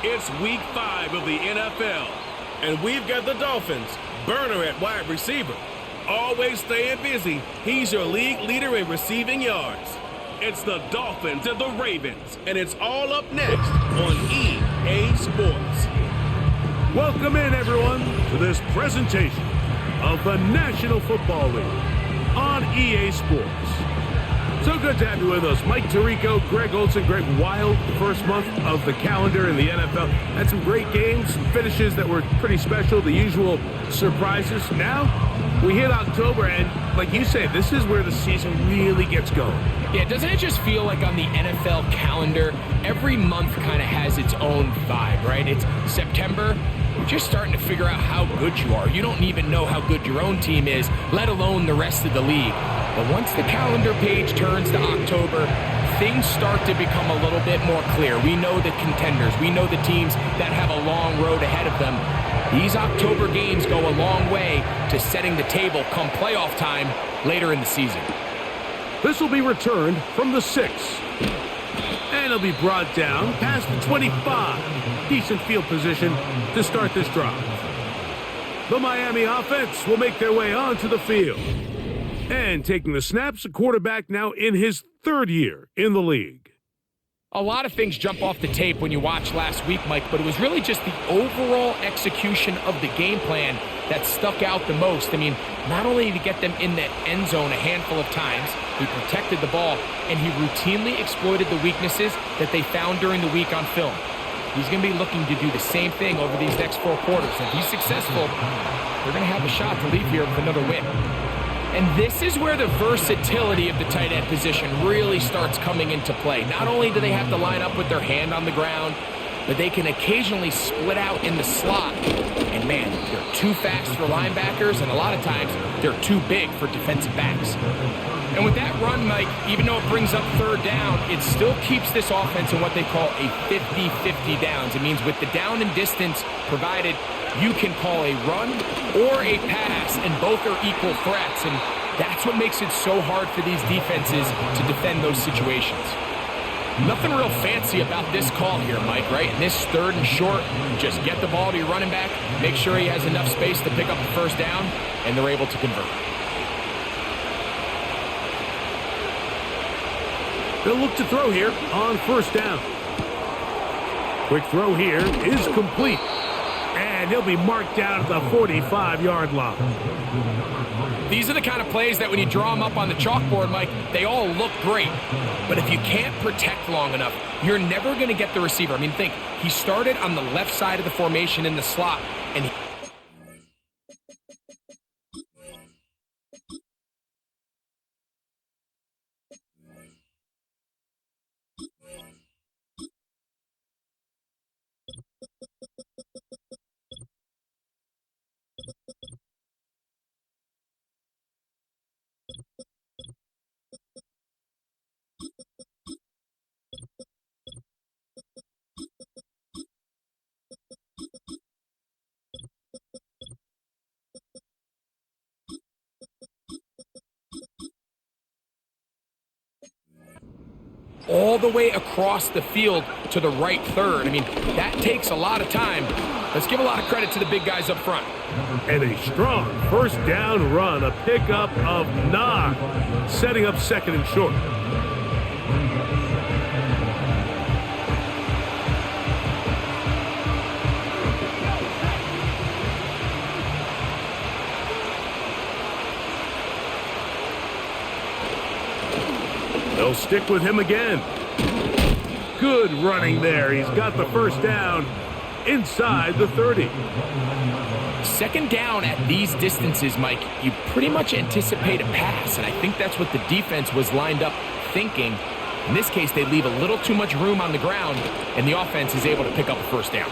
It's week 5 of the NFL, and we've got the Dolphins, burner at wide receiver. Always staying busy, he's your league leader in receiving yards. It's the Dolphins and the Ravens, and it's all up next on EA Sports. Welcome in, everyone, to this presentation of the National Football League on EA Sports. So good to have you with us. Mike Tirico, Greg Olson, Greg Wild, the first month of the calendar in the NFL. Had some great games, some finishes that were pretty special, the usual surprises. Now, we hit October, and like you say, this is where the season really gets going. Yeah, doesn't it just feel like on the NFL calendar, every month kind of has its own vibe, right? It's September, you're just starting to figure out how good you are. You don't even know how good your own team is, let alone the rest of the league. But once the calendar page turns to October, things start to become a little bit more clear. We know the contenders. We know the teams that have a long road ahead of them. These October games go a long way to setting the table come playoff time later in the season. This will be returned from the 6. And it'll be brought down past the 25. Decent field position to start this drive. The Miami offense will make their way onto the field. And taking the snaps, a quarterback now in his 3rd year in the league. A lot of things jump off the tape when you watch last week, Mike, but it was really just the overall execution of the game plan that stuck out the most. I mean, not only did he get them in the end zone a handful of times, he protected the ball, and he routinely exploited the weaknesses that they found during the week on film. He's going to be looking to do the same thing over these next 4 quarters. If he's successful, they're going to have a shot to leave here with another win. And this is where the versatility of the tight end position really starts coming into play. Not only do they have to line up with their hand on the ground, but they can occasionally split out in the slot. And man, they're too fast for linebackers, and a lot of times they're too big for defensive backs. And with that run, Mike, even though it brings up 3rd down, it still keeps this offense in what they call a 50-50 downs. It means with the down and distance provided, you can call a run or a pass, and both are equal threats. And that's what makes it so hard for these defenses to defend those situations. Nothing real fancy about this call here, Mike, right? In this 3rd and short, just get the ball to your running back, make sure he has enough space to pick up the 1st down, and they're able to convert. They'll look to throw here on 1st down. Quick throw here is complete. And he'll be marked down at the 45-yard line. These are the kind of plays that when you draw them up on the chalkboard, Mike, they all look great. But if you can't protect long enough, you're never going to get the receiver. I mean, think, he started on the left side of the formation in the slot, and all the way across the field to the right 3rd. I mean, that takes a lot of time. Let's give a lot of credit to the big guys up front. And a strong 1st down run, a pickup of 9, setting up 2nd and short. They'll stick with him again. Good running there. He's got the 1st down inside the 30. 2nd down at these distances, Mike, you pretty much anticipate a pass, and I think that's what the defense was lined up thinking. In this case, they leave a little too much room on the ground, and the offense is able to pick up a 1st down.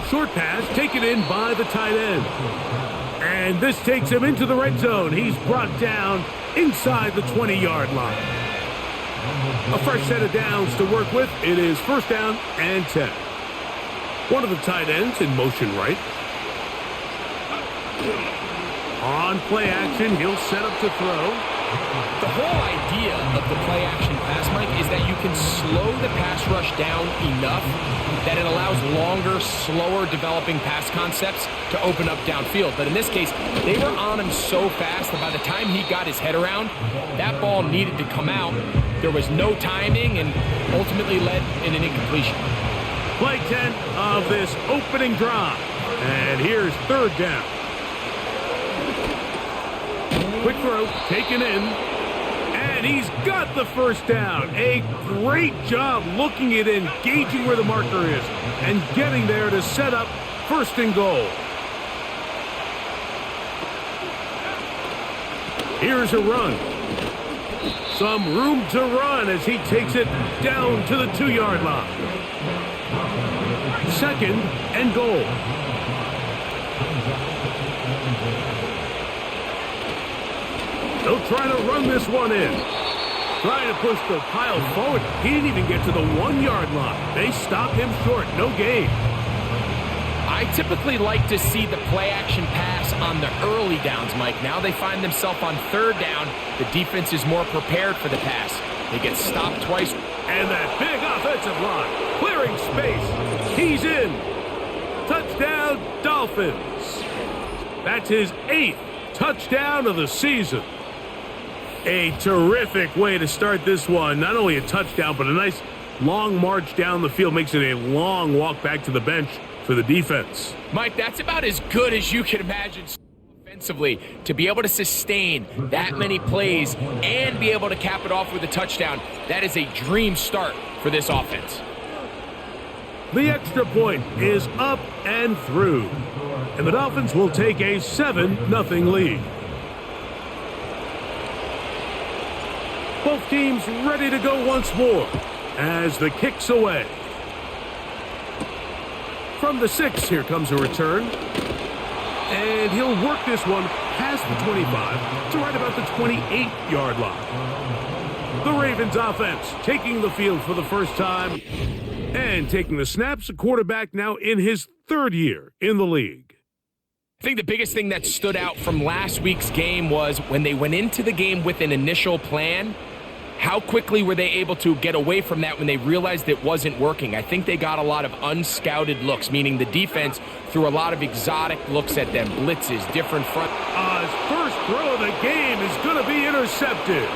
Short pass taken in by the tight end. And this takes him into the red zone. He's brought down inside the 20-yard line. A fresh set of downs to work with. It is 1st down and 10. One of the tight ends in motion right. On play action, he'll set up to throw. The whole idea of the play-action pass, Mike, is that you can slow the pass rush down enough that it allows longer, slower developing pass concepts to open up downfield. But in this case, they were on him so fast that by the time he got his head around, that ball needed to come out. There was no timing and ultimately led in an incompletion. Play 10 of this opening drive. And here's third down. Quick throw, taken in. And he's got the first down. A great job looking at engaging where the marker is and getting there to set up first and goal. Here's a run. Some room to run as he takes it down to the 2-yard line. Second and goal. They'll try to run this one in. Trying to push the pile forward. He didn't even get to the 1-yard line. They stopped him short. No gain. I typically like to see the play-action pass on the early downs, Mike. Now they find themselves on third down. The defense is more prepared for the pass. They get stopped twice. And that big offensive line. Clearing space. He's in. Touchdown, Dolphins. That's his 8th touchdown of the season. A terrific way to start this one. Not only a touchdown, but a nice long march down the field. Makes it a long walk back to the bench for the defense. Mike, that's about as good as you can imagine offensively. To be able to sustain that many plays and be able to cap it off with a touchdown, that is a dream start for this offense. The extra point is up and through. And the Dolphins will take a 7-0 lead. Both teams ready to go once more as the kick's away. From the 6, here comes a return. And he'll work this one past the 25 to right about the 28-yard line. The Ravens offense taking the field for the first time and taking the snaps. A quarterback now in his 3rd year in the league. I think the biggest thing that stood out from last week's game was when they went into the game with an initial plan, how quickly were they able to get away from that when they realized it wasn't working? I think they got a lot of unscouted looks, meaning the defense threw a lot of exotic looks at them, blitzes, different front. His first throw of the game is going to be intercepted.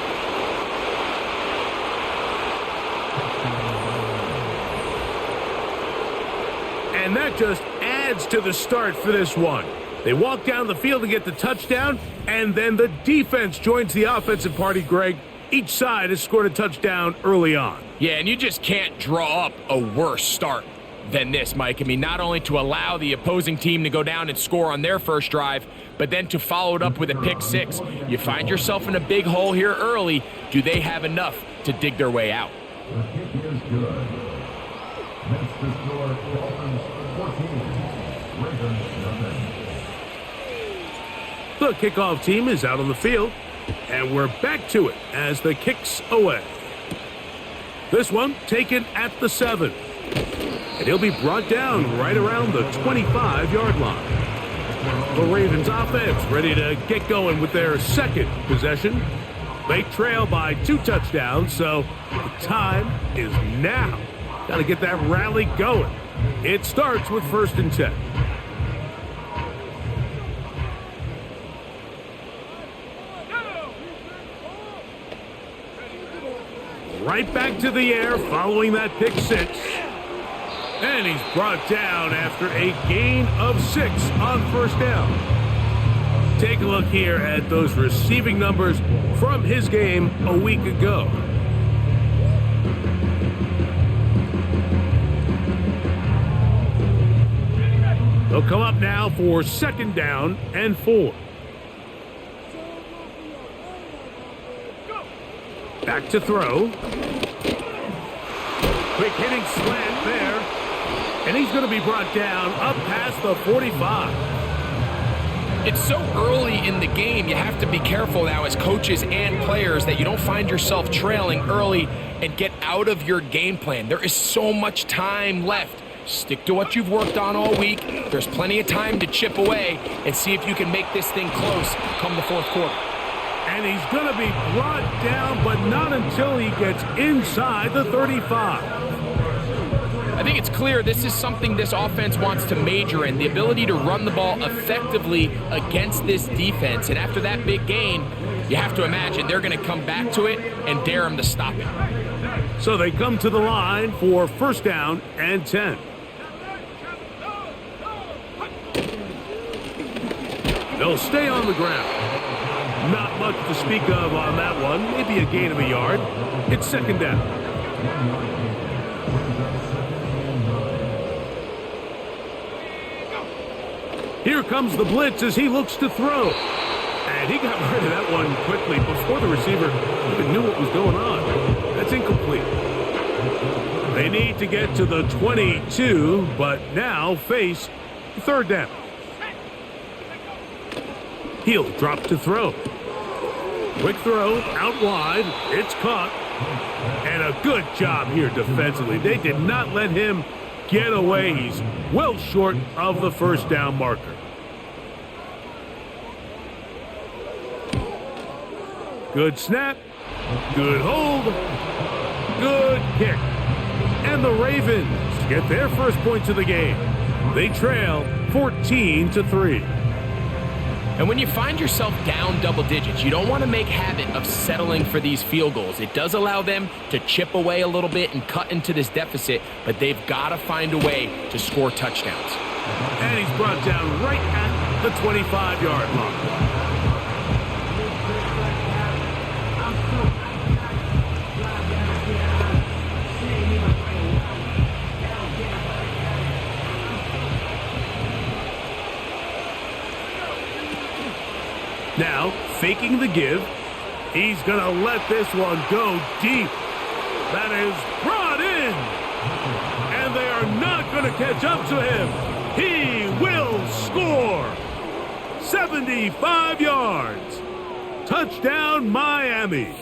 And that just adds to the start for this one. They walk down the field to get the touchdown, and then the defense joins the offensive party, Greg. Each side has scored a touchdown early on. Yeah, and you just can't draw up a worse start than this, Mike. I mean, not only to allow the opposing team to go down and score on their first drive, but then to follow it up with a pick 6. You find yourself in a big hole here early. Do they have enough to dig their way out? The kick is good. That's the score. Dolphins 14, Ravens nothing. The kickoff team is out on the field, and we're back to it as the kick's away. This one taken at the 7, and he'll be brought down right around the 25-yard line. The Ravens offense ready to get going with their second possession. They trail by 2 touchdowns, so the time is now. Got to get that rally going. It starts with 1st and 10. Right back to the air following that pick 6. And he's brought down after a gain of 6 on 1st down. Take a look here at those receiving numbers from his game a week ago. They'll come up now for 2nd down and 4. Back to throw. Quick hitting slant there. And he's going to be brought down up past the 45. It's so early in the game, you have to be careful now as coaches and players that you don't find yourself trailing early and get out of your game plan. There is so much time left. Stick to what you've worked on all week. There's plenty of time to chip away and see if you can make this thing close come the 4th quarter. And he's going to be brought down, but not until he gets inside the 35. I think it's clear this is something this offense wants to major in, the ability to run the ball effectively against this defense. And after that big gain, you have to imagine they're going to come back to it and dare him to stop it. So they come to the line for first down and 10. They'll stay on the ground. Not much to speak of on that one. Maybe a gain of a yard. It's second down. Here comes the blitz as he looks to throw. And he got rid of that one quickly before the receiver even knew what was going on. That's incomplete. They need to get to the 22, but now face third down. He'll drop to throw. Quick throw, out wide. It's caught. And a good job here defensively. They did not let him get away. He's well short of the first down marker. Good snap. Good hold. Good kick. And the Ravens get their first points of the game. They trail 14-3. And when you find yourself down double digits, you don't want to make habit of settling for these field goals. It does allow them to chip away a little bit and cut into this deficit, but they've got to find a way to score touchdowns. And he's brought down right at the 25-yard line. Now, faking the give, he's going to let this one go deep. That is brought in. And they are not going to catch up to him. He will score. 75 yards. Touchdown, Miami.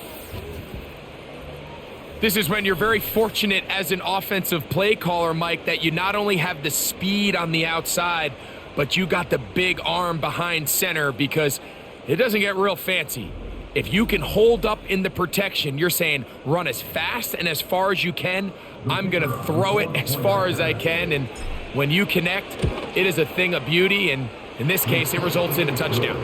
This is when you're very fortunate as an offensive play caller, Mike, that you not only have the speed on the outside, but you got the big arm behind center, because it doesn't get real fancy. If you can hold up in the protection, you're saying run as fast and as far as you can. I'm going to throw it as far as I can. And when you connect, it is a thing of beauty. And in this case, it results in a touchdown.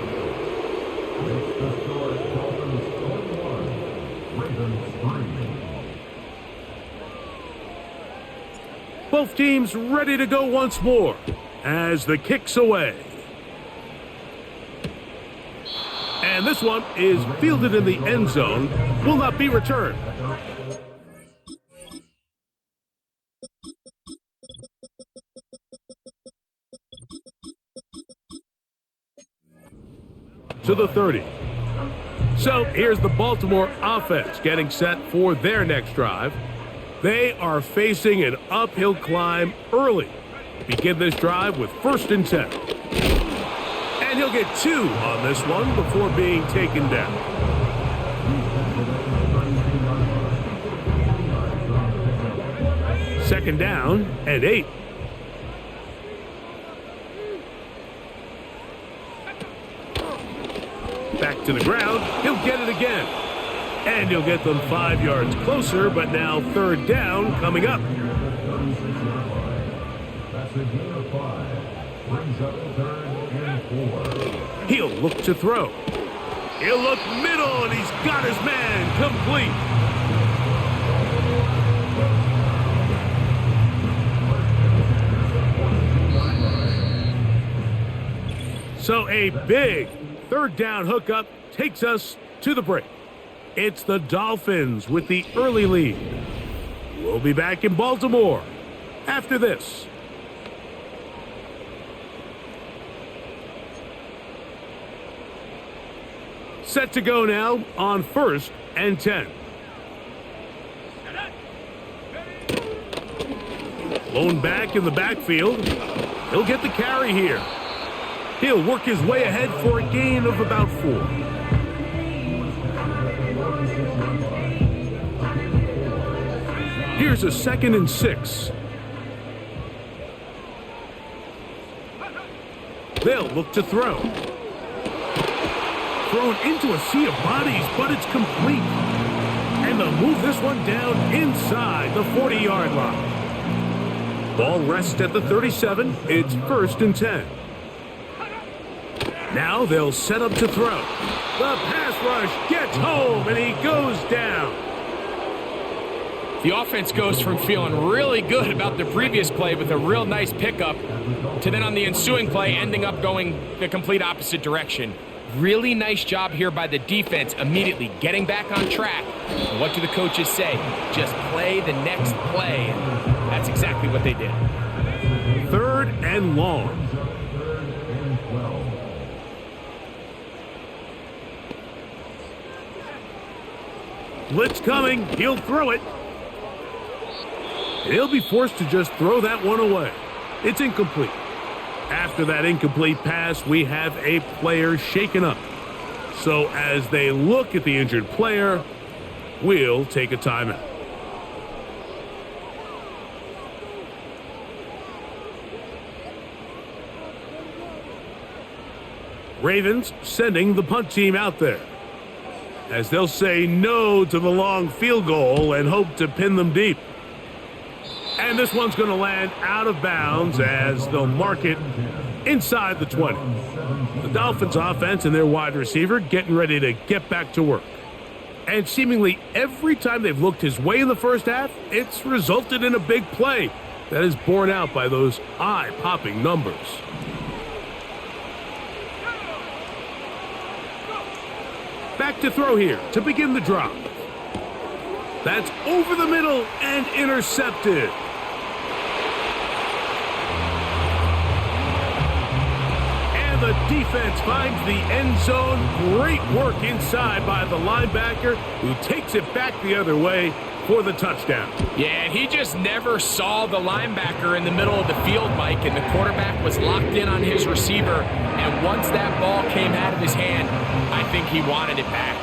Both teams ready to go once more as the kick's away. And this one is fielded in the end zone, will not be returned. To the 30. So here's the Baltimore offense getting set for their next drive. They are facing an uphill climb early. Begin this drive with first and 10. And he'll get 2 on this one before being taken down. Second down and 8. Back to the ground. He'll get it again. And he'll get them 5 yards closer, but now third down coming up. That's a gain of 5. Brings up 3rd and 4. He'll look to throw. He'll look middle, and he's got his man complete. So a big third down hookup takes us to the break. It's the Dolphins with the early lead. We'll be back in Baltimore after this. Set to go now on first and 10. Blown back in the backfield. He'll get the carry here. He'll work his way ahead for a gain of about 4. Here's a 2nd and 6. They'll look to throw. thrown into a sea of bodies, but it's complete. And they'll move this one down inside the 40-yard line. Ball rests at the 37. It's 1st and 10. Now they'll set up to throw. The pass rush gets home, and he goes down. The offense goes from feeling really good about the previous play with a real nice pickup to then on the ensuing play ending up going the complete opposite direction. Really nice job here by the defense immediately getting back on track. And what do the coaches say? Just play the next play. And that's exactly what they did. 3rd and long. Blitz coming. He'll throw it. He'll be forced to just throw that one away. It's incomplete. After that incomplete pass, we have a player shaken up. So as they look at the injured player, we'll take a timeout. Ravens sending the punt team out there, as they'll say no to the long field goal and hope to pin them deep. And this one's going to land out of bounds as they'll mark it inside the 20. The Dolphins offense and their wide receiver getting ready to get back to work. And seemingly every time they've looked his way in the first half, it's resulted in a big play that is borne out by those eye-popping numbers. Back to throw here to begin the drive. That's over the middle and intercepted. And the defense finds the end zone. Great work inside by the linebacker, who takes it back the other way for the touchdown. Yeah, he just never saw the linebacker in the middle of the field, Mike, and the quarterback was locked in on his receiver. And once that ball came out of his hand, I think he wanted it back.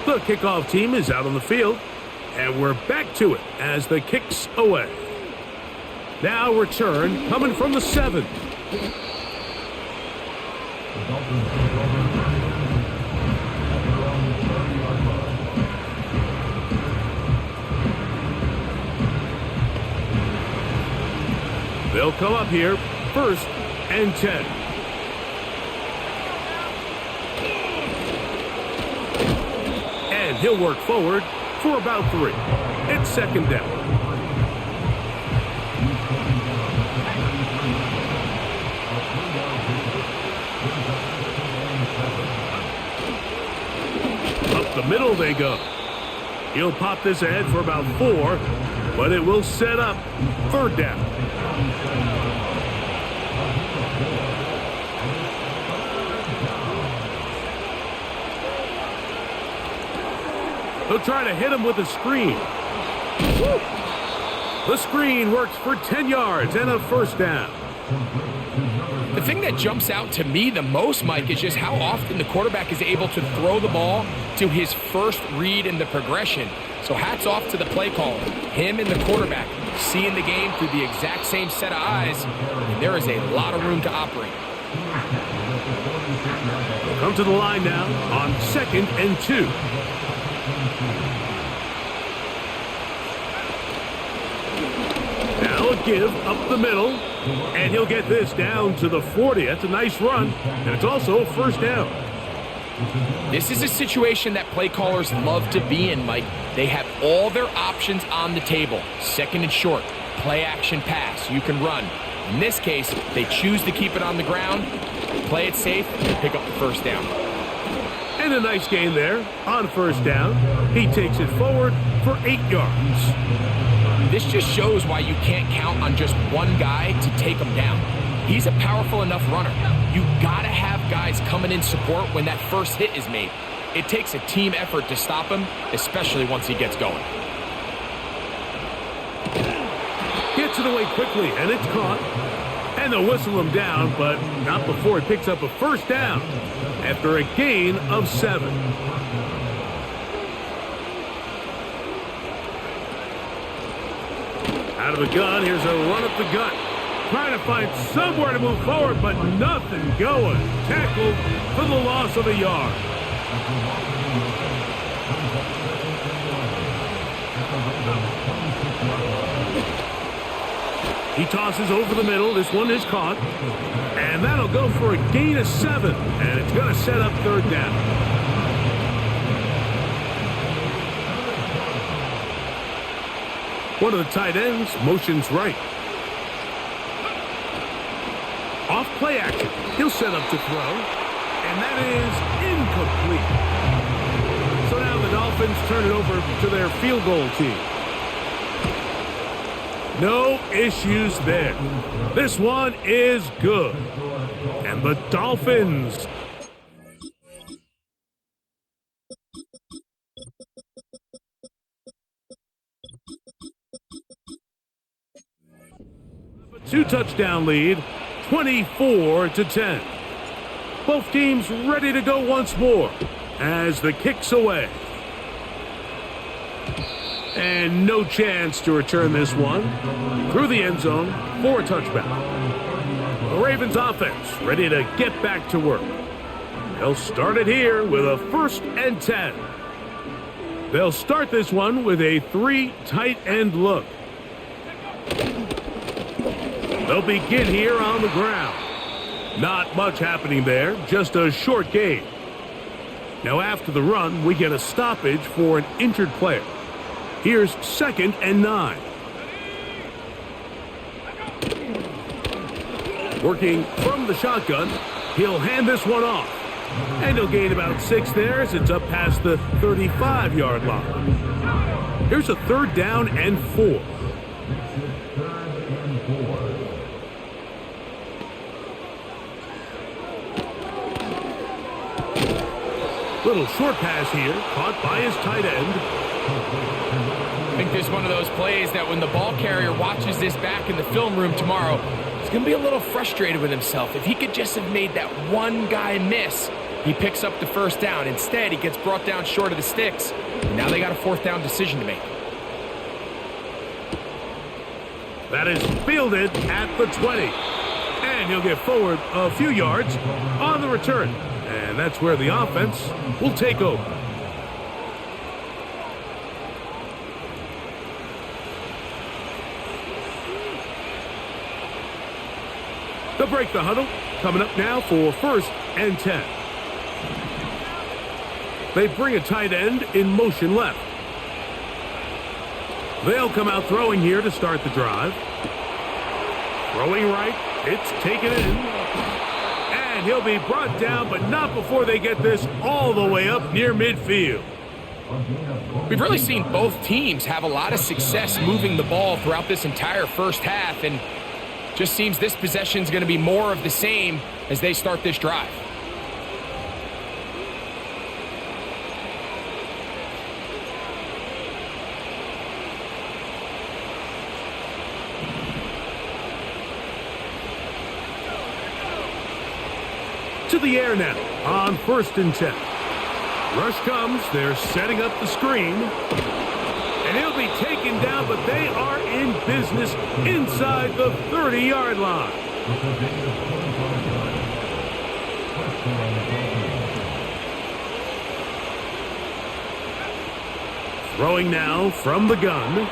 The kickoff team is out on the field, and we're back to it as the kick's away. Now return coming from the 7. They'll come up here, 1st and 10. And he'll work forward for about 3. It's 2nd down. Up the middle they go. He'll pop this ahead for about 4, but it will set up 3rd down. He'll try to hit him with a screen. Woo! The screen works for 10 yards and a 1st down. The thing that jumps out to me the most, Mike, is just how often the quarterback is able to throw the ball to his first read in the progression. So hats off to the play caller. Him and the quarterback seeing the game through the exact same set of eyes, and there is a lot of room to operate. We'll come to the line now on 2nd and 2. Now a give up the middle, and he'll get this down to the 40. That's a nice run, and it's also a 1st down. This is a situation that play callers love to be in, Mike. They have all their options on the table. 2nd and short, play action pass, you can run. In this case, they choose to keep it on the ground, play it safe, and pick up the 1st down. And a nice gain there on 1st down. He takes it forward for 8 yards. This just shows why you can't count on just one guy to take him down. He's a powerful enough runner. You gotta have guys coming in support when that first hit is made. It takes a team effort to stop him, especially once he gets going. Gets it away quickly, and it's caught. And they'll whistle him down, but not before he picks up a 1st down after a gain of 7. Out of the gun, here's a run up the gut. Trying to find somewhere to move forward, but nothing going. Tackled for the loss of a yard. He tosses over the middle. This one is caught. And that'll go for a gain of 7. And it's going to set up third down. One of the tight ends motions right. Off play action. He'll set up to throw. And that is incomplete. So now the Dolphins turn it over to their field goal team. No issues there. This one is good. And the Dolphins a 2-touchdown lead, 24-10. Both teams ready to go once more as the kick's away. And no chance to return this one through the end zone for a touchback. The Ravens offense ready to get back to work. They'll start it here with a 1st and 10. They'll start this one with a 3 tight end look. They'll begin here on the ground. Not much happening there, just a short gain. Now after the run, we get a stoppage for an injured player. Here's 2nd and 9. Working from the shotgun, he'll hand this one off. And he'll gain about 6 there as it's up past the 35-yard line. Here's a 3rd down and 4. Little short pass here, caught by his tight end. I think this is one of those plays that when the ball carrier watches this back in the film room tomorrow, he's going to be a little frustrated with himself. If he could just have made that one guy miss, he picks up the 1st down. Instead, he gets brought down short of the sticks. And now they got a 4th down decision to make. That is fielded at the 20. And he'll get forward a few yards on the return. And that's where the offense will take over. They'll break the huddle. Coming up now for 1st and 10. They bring a tight end in motion left. They'll come out throwing here to start the drive. Throwing right. It's taken in. And he'll be brought down, but not before they get this all the way up near midfield. We've really seen both teams have a lot of success moving the ball throughout this entire first half, and just seems this possession is going to be more of the same as they start this drive. To the air now on 1st and 10. Rush comes. They're setting up the screen. And he'll be taken down, but they are in business inside the 30-yard line. Throwing now from the gun.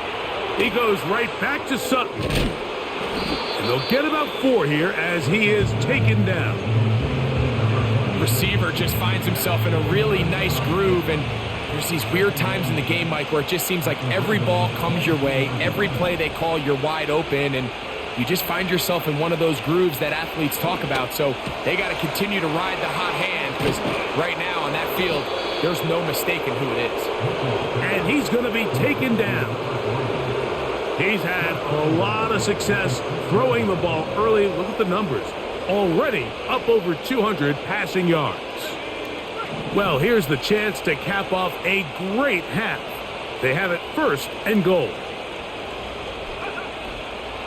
He goes right back to Sutton. And they'll get about 4 here as he is taken down. Receiver just finds himself in a really nice groove, and there's these weird times in the game, Mike, where it just seems like every ball comes your way, every play they call, you're wide open, and you just find yourself in one of those grooves that athletes talk about. So they got to continue to ride the hot hand, because right now on that field, there's no mistaking who it is. And he's going to be taken down. He's had a lot of success throwing the ball early. Look at the numbers. Already up over 200 passing yards. Well, here's the chance to cap off a great half. They have it 1st and goal.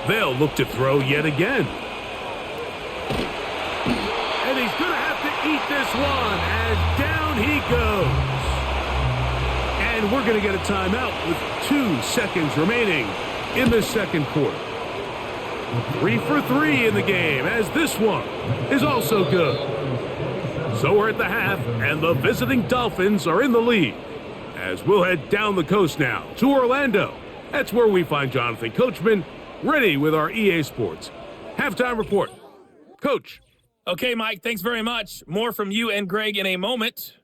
They'll look to throw yet again. And he's going to have to eat this one as down he goes. And we're going to get a timeout with 2 seconds remaining in the 2nd quarter. 3 for 3 in the game, as this one is also good. So we're at the half, and the visiting Dolphins are in the lead. As we'll head down the coast now to Orlando. That's where we find Jonathan Coachman ready with our EA Sports halftime report. Coach. Okay, Mike, thanks very much. More from you and Greg in a moment.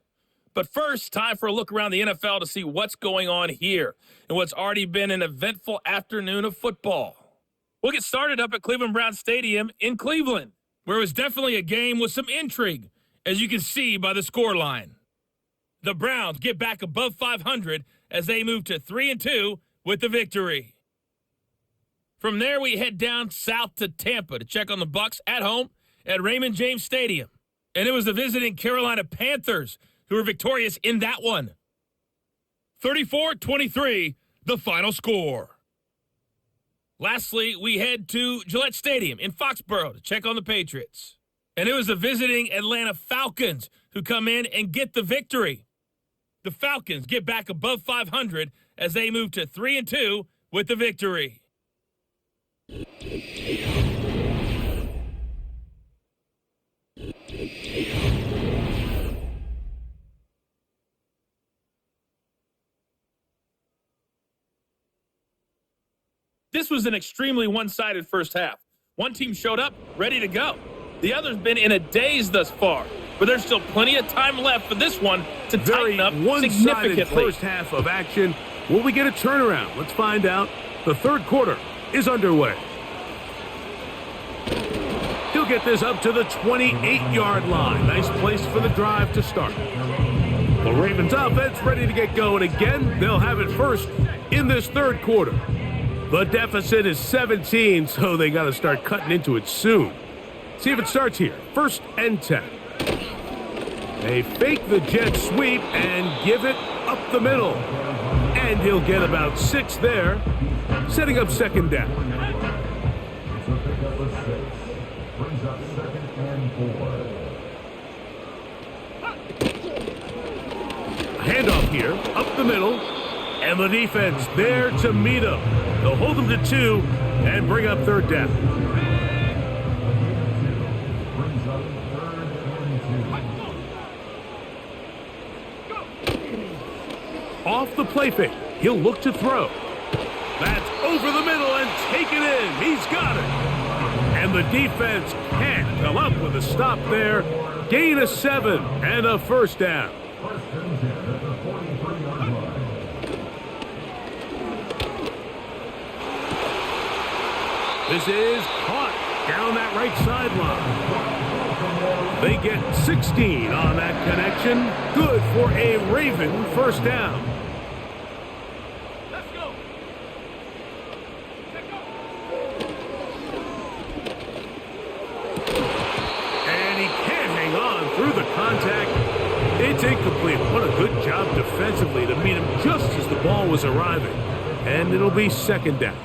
But first, time for a look around the NFL to see what's going on here and what's already been an eventful afternoon of football. We'll get started up at Cleveland Browns Stadium in Cleveland, where it was definitely a game with some intrigue, as you can see by the scoreline. The Browns get back above 500 as they move to 3-2 with the victory. From there, we head down south to Tampa to check on the Bucs at home at Raymond James Stadium. And it was the visiting Carolina Panthers who were victorious in that one. 34-23, the final score. Lastly, we head to Gillette Stadium in Foxborough to check on the Patriots. And it was the visiting Atlanta Falcons who come in and get the victory. The Falcons get back above 500 as they move to 3-2 with the victory. This was an extremely one-sided first half. One team showed up, ready to go. The other's been in a daze thus far, but there's still plenty of time left for this one to tighten up significantly. First half of action. Will we get a turnaround? Let's find out. The third quarter is underway. He'll get this up to the 28-yard line. Nice place for the drive to start. The Ravens offense ready to get going again. They'll have it first in this third quarter. The deficit is 17, so they got to start cutting into it soon. See if it starts here. 1st and 10. They fake the jet sweep and give it up the middle. And he'll get about 6 there, setting up second down. It's a pickup of 6. Brings up 2nd and 4. A handoff here, up the middle, and the defense there to meet him. They'll hold him to 2 and bring up third down. Brings up 3rd and 2. Off the play fake, he'll look to throw. That's over the middle and taken in. He's got it. And the defense can't come up with a stop there. Gain of 7 and a first down. 1st and 10 at the 43-yard line. This is caught down that right sideline. They get 16 on that connection. Good for a Raven first down. Let's go. And he can't hang on through the contact. It's incomplete. What a good job defensively to meet him just as the ball was arriving. And it'll be second down.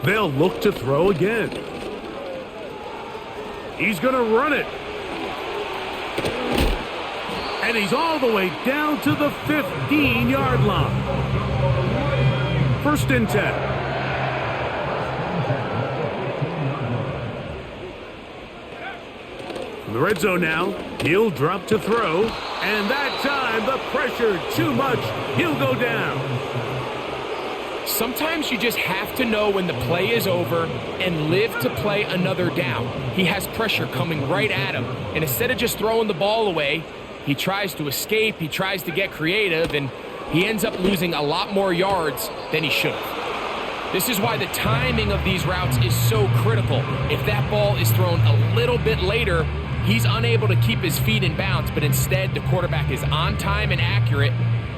They'll look to throw again. He's going to run it. And he's all the way down to the 15-yard line. 1st and 10. From the red zone now, he'll drop to throw. And that time, the pressure too much. He'll go down. Sometimes you just have to know when the play is over and live to play another down. He has pressure coming right at him, and instead of just throwing the ball away, he tries to escape, he tries to get creative, and he ends up losing a lot more yards than he should have. This is why the timing of these routes is so critical. If that ball is thrown a little bit later, he's unable to keep his feet in bounds, but instead the quarterback is on time and accurate,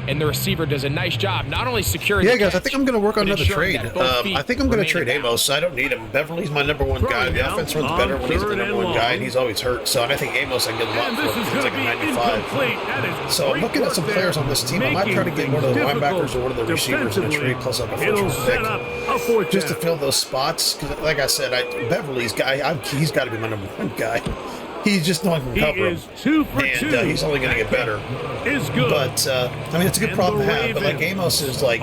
and the receiver does a nice job not only securing Yeah, guys, I think I'm going to work on another trade. I think I'm going to trade Amos. I don't need him. Beverly's my number 1 guy. The offense runs better when he's the number 1 guy, and he's always hurt. So I think Amos I can get a lot for him. He's like a 95. So I'm looking at some players on this team. I might try to get one of the linebackers or one of the receivers in a trade plus like a first pick. Just to fill those spots. Because like I said, Beverly's guy, he's got to be my number 1 guy. He's just no one can cover him. He is 2 for 2. And he's only going to get better. Is good. But, I mean, it's a good problem to have. But, like, Amos is, like,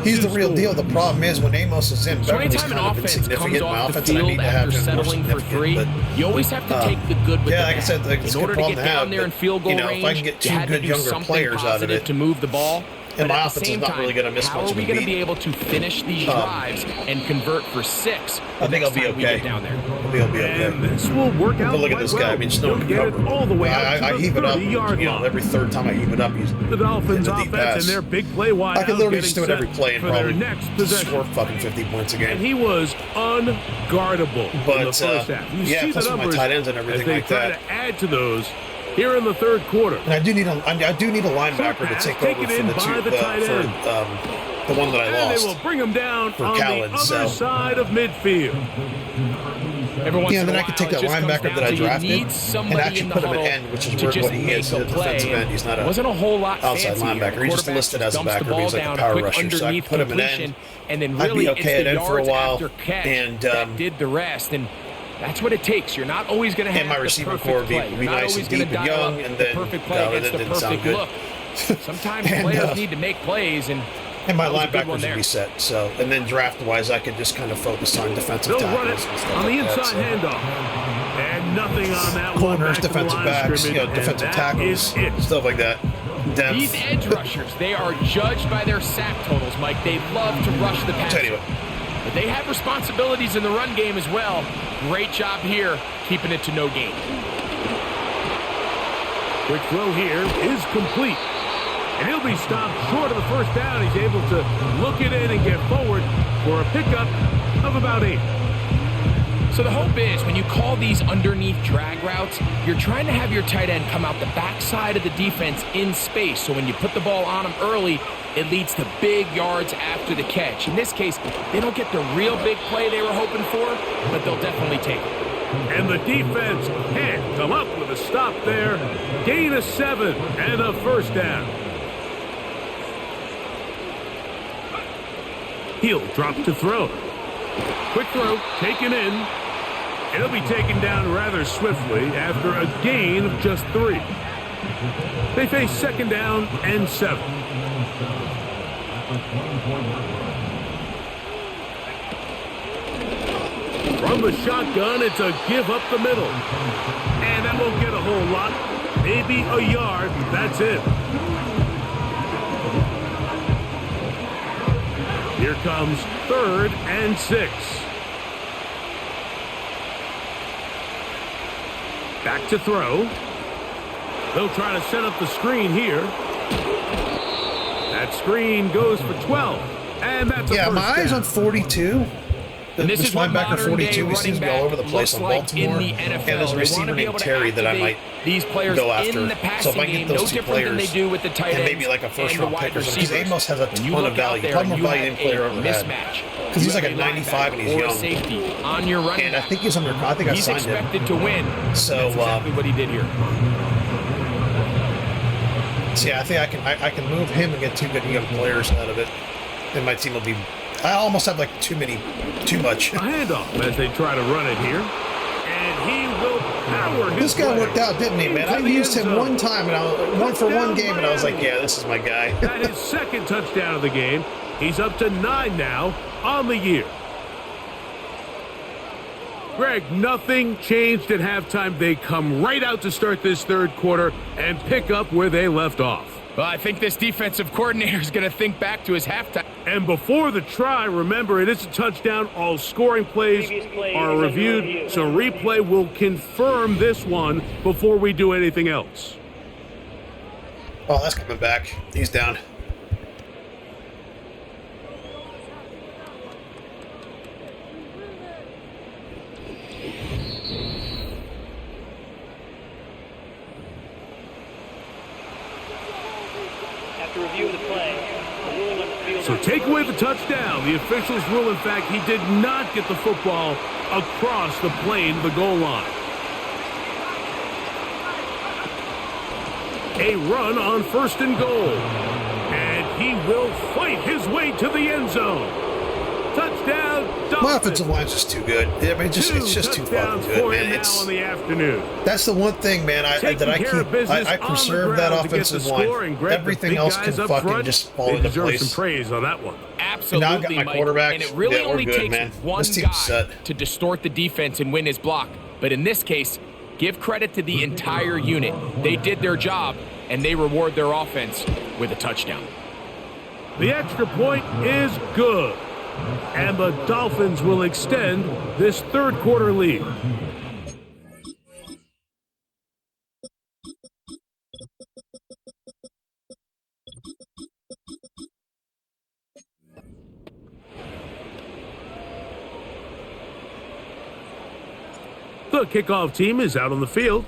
he's the real deal. The problem is when Amos is in, Beverly's kind of insignificant in my offense, and I need to have him more significant. But, you always have to take the good with the bad. like I said, like, it's a good problem to have. There in field goal if I can get 2 good younger players out of it, to move the ball. And my offense is not really going to miss much of a beat. How are we going to be able to finish these drives and convert for 6? I think I'll be okay. Down there. I'll be okay. And this will work out. But look at this guy. I mean, just no one can cover him. All the way I heave it up. Every third time I heave it up, he's the Dolphins in the deep offense pass. And their big play wide. I could literally just do it every play and probably score fucking 50 points a game. And he was unguardable in the first half. You see plus the with my tight ends and everything like that. To add to those here in the third quarter. And I do need a linebacker to take over for the one that I lost. And they will bring him down for on Callan, the other side of midfield. Then I could take that linebacker that I drafted and actually put him at end, which is what he is. He's a defensive end. He's not an outside linebacker. He's just listed as a backer, but he's like a power rusher. So I put him at end. And then I'd be okay at end for a while. And did the rest. And that's what it takes. You're not always going to have my receiving core would be nice and deep and young, and then that didn't sound good. Sometimes players need to make plays, and my linebackers would be set. So, and then draft-wise, I could just kind of focus on defensive tackles and stuff on the like inside handoff, and nothing on that corners, defensive backs, defensive tackles, stuff like that. Depth. These edge rushers, they are judged by their sack totals, Mike. They love to rush the passer. But they have responsibilities in the run game as well. Great job here, keeping it to no gain. Quick throw here is complete. And he'll be stopped short of the first down. He's able to look it in and get forward for a pickup of about 8. So the hope is when you call these underneath drag routes, you're trying to have your tight end come out the backside of the defense in space. So when you put the ball on him early, it leads to big yards after the catch. In this case, they don't get the real big play they were hoping for, but they'll definitely take it. And the defense can't come up with a stop there. Gain of 7 and a first down. He'll drop to throw. Quick throw, taken in. It'll be taken down rather swiftly after a gain of just 3. They face second down and 7. From the shotgun, it's a give up the middle. And that won't get a whole lot. Maybe a yard. That's it. Here comes 3rd and 6. Back to throw. They'll try to set up the screen here. That screen goes for 12. And that's a first my eyes down. on 42. This is linebacker 42. He seems to be all over the place on Baltimore. And there's a receiver named Terry that I might go after. So if I can get those 2 players and maybe like a first-round pick or something, because Amos has a ton of value. Probably more value than any player ever had. Because he's like a 95 and he's young. On your running and I think he's under. I think I signed him. He's expected to win. So that's exactly what he did here. So yeah, I think I can move him and get 2 good young players out of it, and my team will be. I almost have like too much. A handoff as they try to run it here, and he will power his This guy way worked out, didn't he, man? I used him one time, and one game, and I was like, yeah, this is my guy. That is second touchdown of the game. He's up to 9 now on the year. Greg, nothing changed at halftime. They come right out to start this third quarter and pick up where they left off. Well, I think this defensive coordinator is going to think back to his halftime. And before the try, remember, it is a touchdown. All scoring plays are reviewed, so replay will confirm this one before we do anything else. Oh, that's coming back. He's down. After reviewing the play, the ruling on the field. So take away the touchdown. The officials rule, in fact, he did not get the football across the plane to the goal line. A run on 1st and goal. And he will fight his way to the end zone. Touchdown, My offensive line's just too good. I mean, it's just too fucking good, man. Now in the afternoon. That's the one thing, man, I preserve that offensive line. Everything else can fucking just fall into place. Some praise on that one. Absolutely, and now I've got my quarterback. And it really only takes one guy to distort the defense and win his block. But in this case, give credit to the entire unit. They did their job, and they reward their offense with a touchdown. The extra point is good. And the Dolphins will extend this third quarter lead. The kickoff team is out on the field,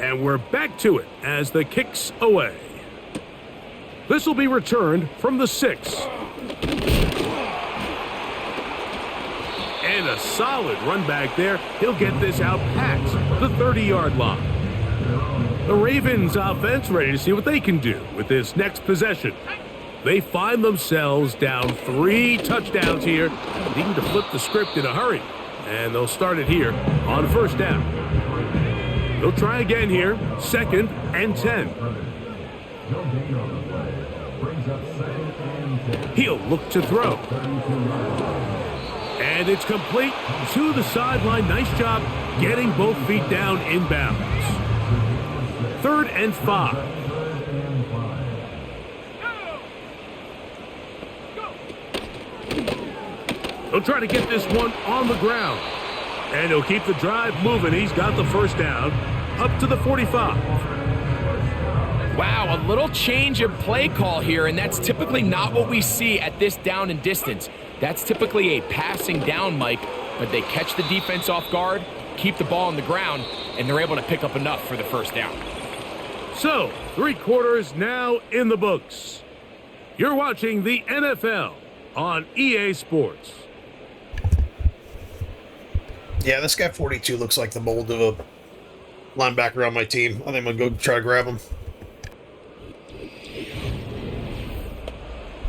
and we're back to it as the kick's away. This will be returned from the 6. And a solid run back there. He'll get this out past the 30-yard line. The Ravens offense ready to see what they can do with this next possession. They find themselves down 3 touchdowns here, needing to flip the script in a hurry. And they'll start it here on first down. They'll try again here, 2nd and 10. He'll look to throw. And it's complete to the sideline. Nice job getting both feet down inbounds. 3rd and 5. He'll try to get this one on the ground. And he'll keep the drive moving. He's got the first down up to the 45. Wow, a little change of play call here, and that's typically not what we see at this down and distance. That's typically a passing down, Mike, but they catch the defense off guard, keep the ball on the ground, and they're able to pick up enough for the first down. So, 3 quarters now in the books. You're watching the NFL on EA Sports. Yeah, this guy 42 looks like the mold of a linebacker on my team. I think I'm going to go try to grab him.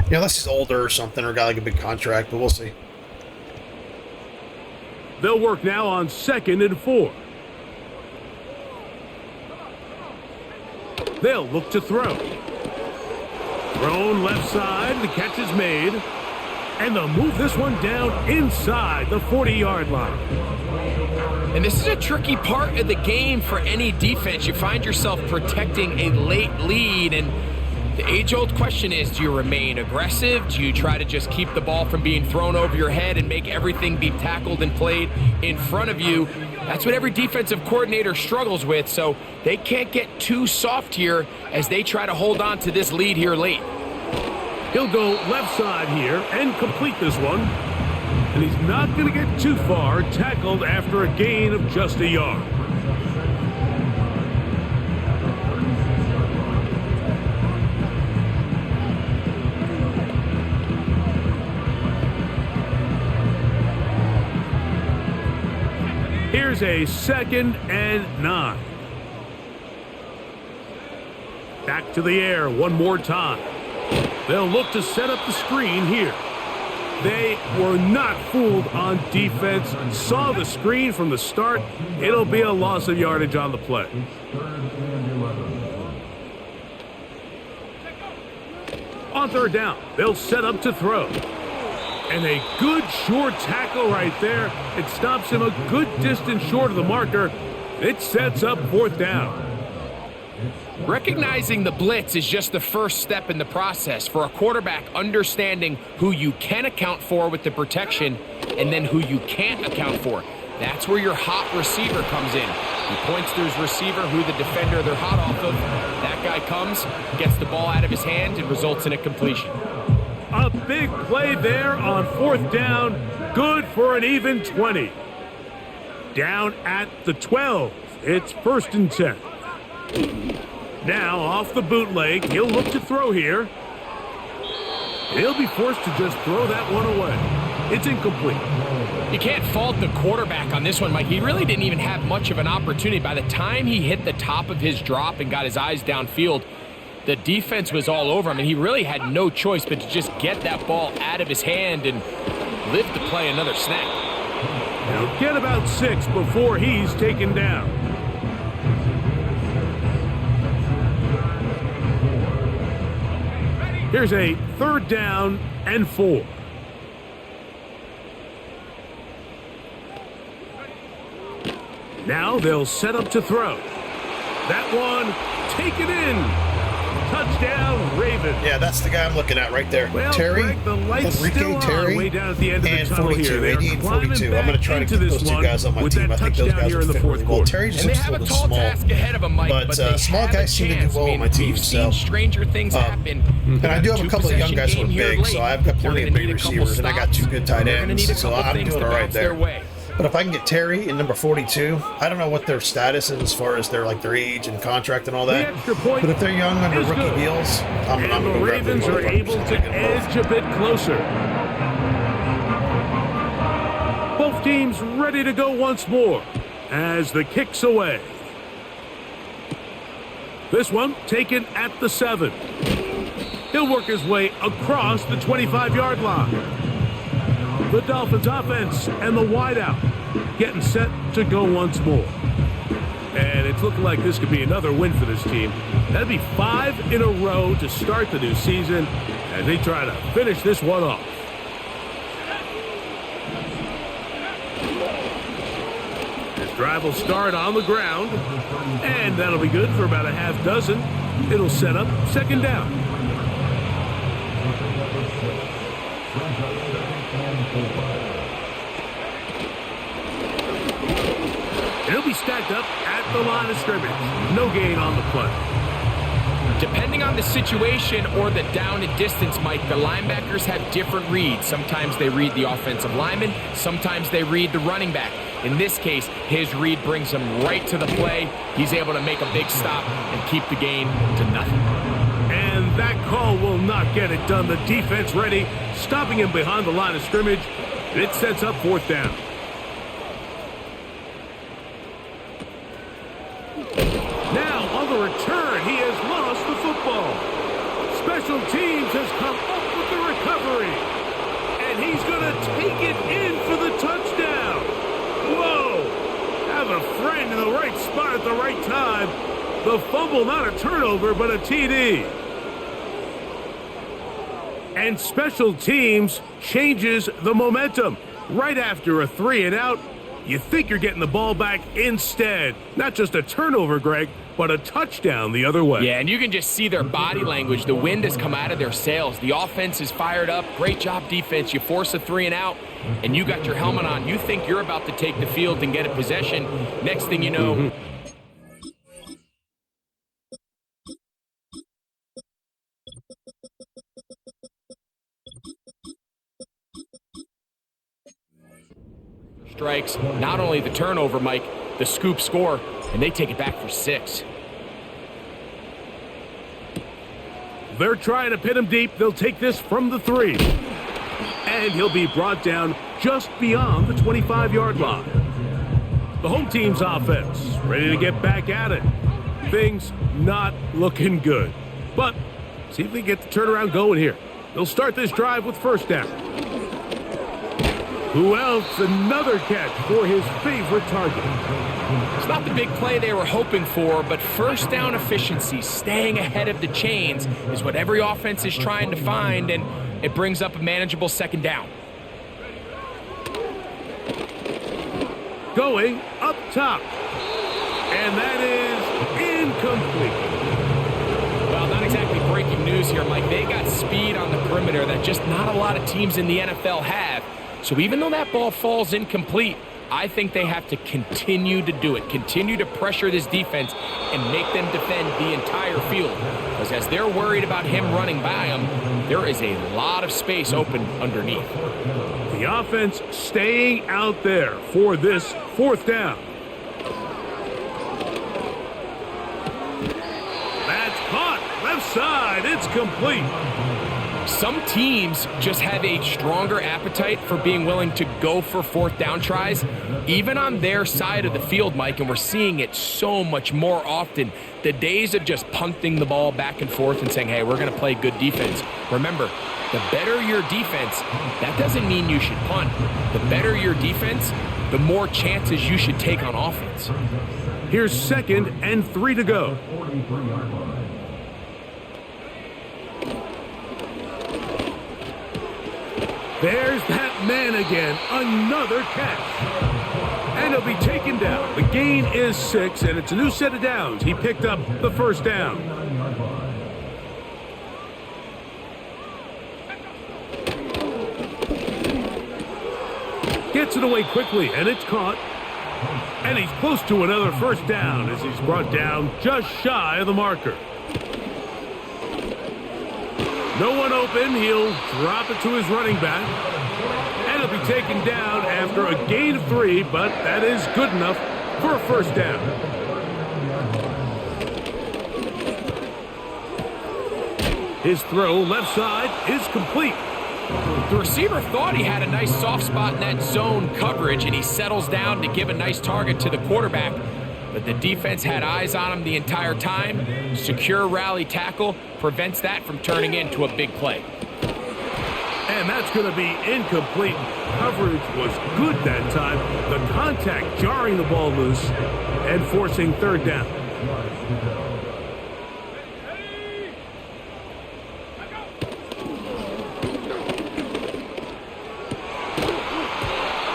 Yeah, unless he's older or something, or got like a big contract, but we'll see. They'll work now on 2nd and 4. They'll look to throw. Thrown left side, the catch is made. And they'll move this one down inside the 40-yard line. And this is a tricky part of the game for any defense. You find yourself protecting a late lead, and the age-old question is, do you remain aggressive? Do you try to just keep the ball from being thrown over your head and make everything be tackled and played in front of you? That's what every defensive coordinator struggles with, so they can't get too soft here as they try to hold on to this lead here late. He'll go left side here and complete this one. And he's not going to get too far, tackled after a gain of just a yard. Here's a 2nd and 9. Back to the air one more time. They'll look to set up the screen here. They were not fooled on defense. Saw the screen from the start. It'll be a loss of yardage on the play. On 3rd down, they'll set up to throw. And a good short tackle right there. It stops him a good distance short of the marker. It sets up 4th down. Recognizing the blitz is just the first step in the process for a quarterback, understanding who you can account for with the protection and then who you can't account for. That's where your hot receiver comes in. He points to his receiver, who the defender they're hot off of. That guy comes, gets the ball out of his hand, and results in a completion. A big play there on 4th down. Good for an even 20. Down at the 12. It's 1st and 10. Now off the bootleg, he'll look to throw here. He'll be forced to just throw that one away. It's incomplete. You can't fault the quarterback on this one, Mike. He really didn't even have much of an opportunity. By the time he hit the top of his drop and got his eyes downfield, the defense was all over him, and he really had no choice but to just get that ball out of his hand and live to play another snap. He'll get about 6 before he's taken down. Here's a 3rd down and 4. Now they'll set up to throw. That one taken in. Touchdown, Ravens. Yeah, that's the guy I'm looking at right there. Well, Terry, Greg, the light's Enrique still on Terry, way down at the end of and the tunnel 42, here. 88, 42. I'm going to try to get those 2 guys on my team. I think those guys will fit really well. Terry just And they looks a have a little tall small. task ahead of them, Mike, but they small have guys a seem to do chance. well on my team. We've seen stranger things happen. And I do have a couple of young guys who are big, so I've got plenty of big receivers, and I got 2 good tight ends, so I'm doing all right there. But if I can get Terry in number 42, I don't know what their status is as far as their age and contract and all that. But if they're young under rookie deals, I'm going to the grab them. Ravens are able to edge a bit closer. Both teams ready to go once more as the kick's away. This one taken at the 7. He'll work his way across the 25-yard line. The Dolphins offense and the wideout getting set to go once more. And it's looking like this could be another win for this team. That'd be 5 in a row to start the new season as they try to finish this one off. This drive will start on the ground, and that'll be good for about a half dozen. It'll set up 2nd down. He'll be stacked up at the line of scrimmage. No gain on the play. Depending on the situation or the down and distance, Mike, the linebackers have different reads. Sometimes they read the offensive lineman. Sometimes they read the running back. In this case, his read brings him right to the play. He's able to make a big stop and keep the gain to nothing. And that call will not get it done. The defense ready, stopping him behind the line of scrimmage. It sets up 4th down. Now on the return, he has lost the football. Special teams has come up with the recovery. And he's going to take it in for the touchdown. Whoa! Have a friend in the right spot at the right time. The fumble, not a turnover, but a TD. And special teams changes the momentum. Right after a 3 and out, you think you're getting the ball back instead. Not just a turnover, Greg, but a touchdown the other way. Yeah, and you can just see their body language. The wind has come out of their sails. The offense is fired up. Great job, defense. You force a 3 and out, and you got your helmet on. You think you're about to take the field and get a possession. Next thing you know... strikes, not only the turnover, Mike, the scoop score, and they take it back for 6. They're trying to pin him deep. They'll take this from the 3. And he'll be brought down just beyond the 25-yard line. The home team's offense ready to get back at it. Things not looking good. But see if they get the turnaround going here. They'll start this drive with 1st down. Who else? Another catch for his favorite target. It's not the big play they were hoping for, but 1st down efficiency, staying ahead of the chains, is what every offense is trying to find, and it brings up a manageable 2nd down. Going up top. And that is incomplete. Well, not exactly breaking news here, Mike. They got speed on the perimeter that just not a lot of teams in the NFL have. So even though that ball falls incomplete, I think they have to continue to do it, continue to pressure this defense and make them defend the entire field. Because as they're worried about him running by them, there is a lot of space open underneath. The offense staying out there for this 4th down. That's caught. Left side. It's complete. Some teams just have a stronger appetite for being willing to go for fourth down tries, even on their side of the field, Mike, and we're seeing it so much more often. The days of just punting the ball back and forth and saying, hey, we're going to play good defense. Remember, the better your defense, that doesn't mean you should punt. The better your defense, the more chances you should take on offense. Here's 2nd and 3 to go. There's that man again, another catch. And he'll be taken down. The gain is 6, and it's a new set of downs. He picked up the first down. Gets it away quickly, and it's caught. And he's close to another first down as he's brought down just shy of the marker. No one open. He'll drop it to his running back. And he'll be taken down after a gain of 3, but that is good enough for a first down. His throw left side is complete. The receiver thought he had a nice soft spot in that zone coverage, and he settles down to give a nice target to the quarterback. But the defense had eyes on him the entire time. Secure rally tackle prevents that from turning into a big play. And that's going to be incomplete. Coverage was good that time. The contact jarring the ball loose and forcing third down.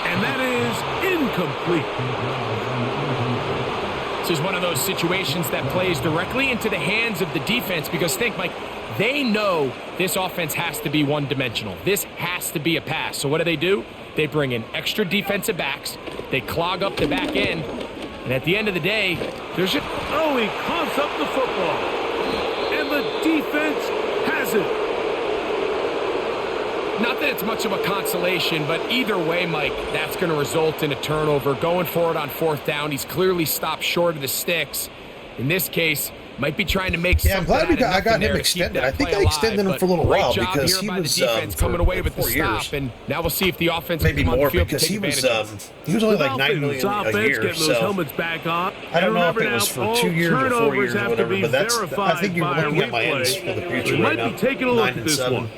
And that is incomplete. This is one of those situations that plays directly into the hands of the defense because think, Mike, they know this offense has to be one-dimensional. This has to be a pass. So what do? They bring in extra defensive backs. They clog up the back end. And at the end of the day, there's just... Oh, he coughs up the football. And the defense has it. Not that it's much of a consolation, but either way, Mike, that's going to result in a turnover. Going for it on fourth down, he's clearly stopped short of the sticks. In this case, might be trying to make something I'm glad I got him extended. I think I extended him for a little while because he was coming away with the 4 stop, and now we'll see if the offense maybe can come more on the field because to take he was only like $9 million a year. Getting those helmets back on. I don't know if it was for 2 years or 4 years or whatever, but I think you're looking at my ends for the future right now. Might be taking a look at this one.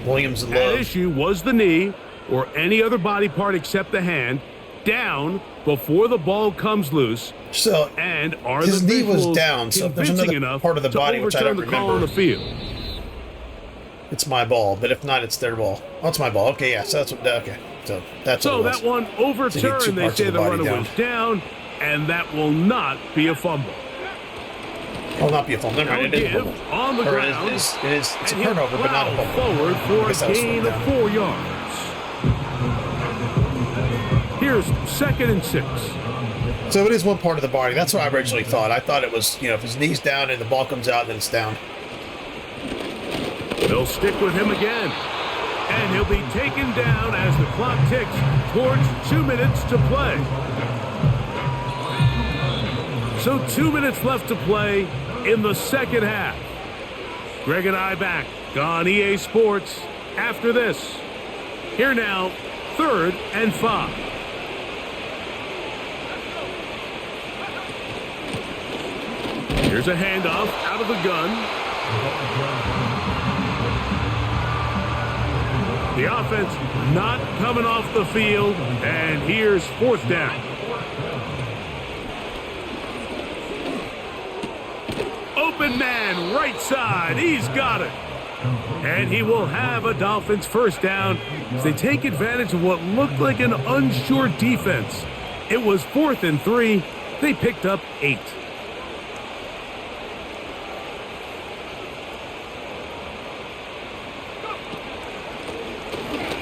Williams and That Love. issue was the knee or any other body part except the hand down before the ball comes loose. So and are his the knee was down, so there's another part of the body which I don't remember. On the field. It's my ball, but if not, it's their ball. Oh, it's my ball. Okay, yeah. So that's what. Okay, so that's so what it was. that one overturned. They say the runner was down, and that will not be a fumble. Will not be a fumble. Never mind, it is a fumble. On the ground. It's a turnover, but not a fumble. Forward for a gain of 4 yards. Here's 2nd and 6. So it is one part of the body. That's what I originally thought. I thought it was, if his knee's down and the ball comes out, then it's down. They'll stick with him again. And he'll be taken down as the clock ticks towards 2 minutes to play. So 2 minutes left to play in the second half. Greg and I back on EA Sports after this. Here now, 3rd and 5. Here's a handoff out of the gun. The offense not coming off the field, and here's 4th down. Open man, right side, he's got it. And he will have a Dolphins first down as they take advantage of what looked like an unsure defense. It was 4th and 3. They picked up 8.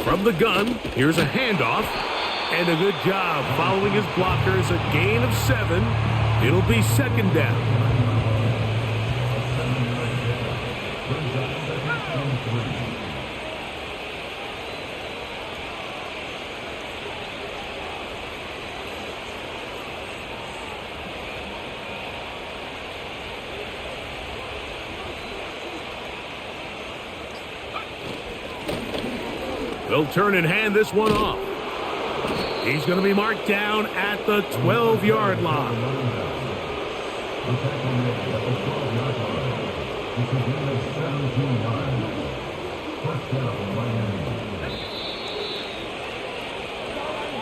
From the gun, here's a handoff. And a good job following his blockers. A gain of 7. It'll be 2nd down. They'll turn and hand this one off. He's going to be marked down at the 12-yard line.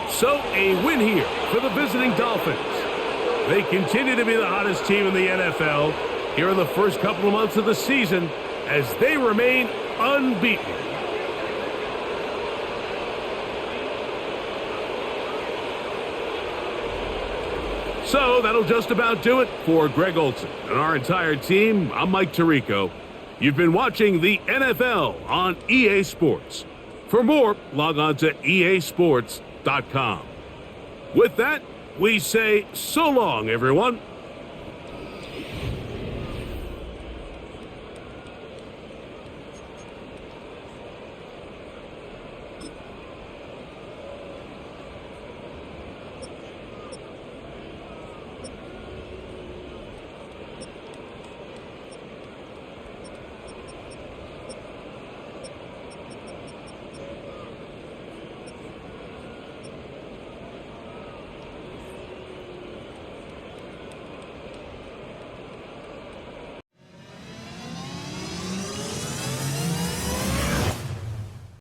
So a win here for the visiting Dolphins. They continue to be the hottest team in the NFL here in the first couple of months of the season as they remain unbeaten. So that'll just about do it for Greg Olson and our entire team. I'm Mike Tirico. You've been watching the NFL on EA Sports. For more, log on to easports.com. With that, we say so long, everyone.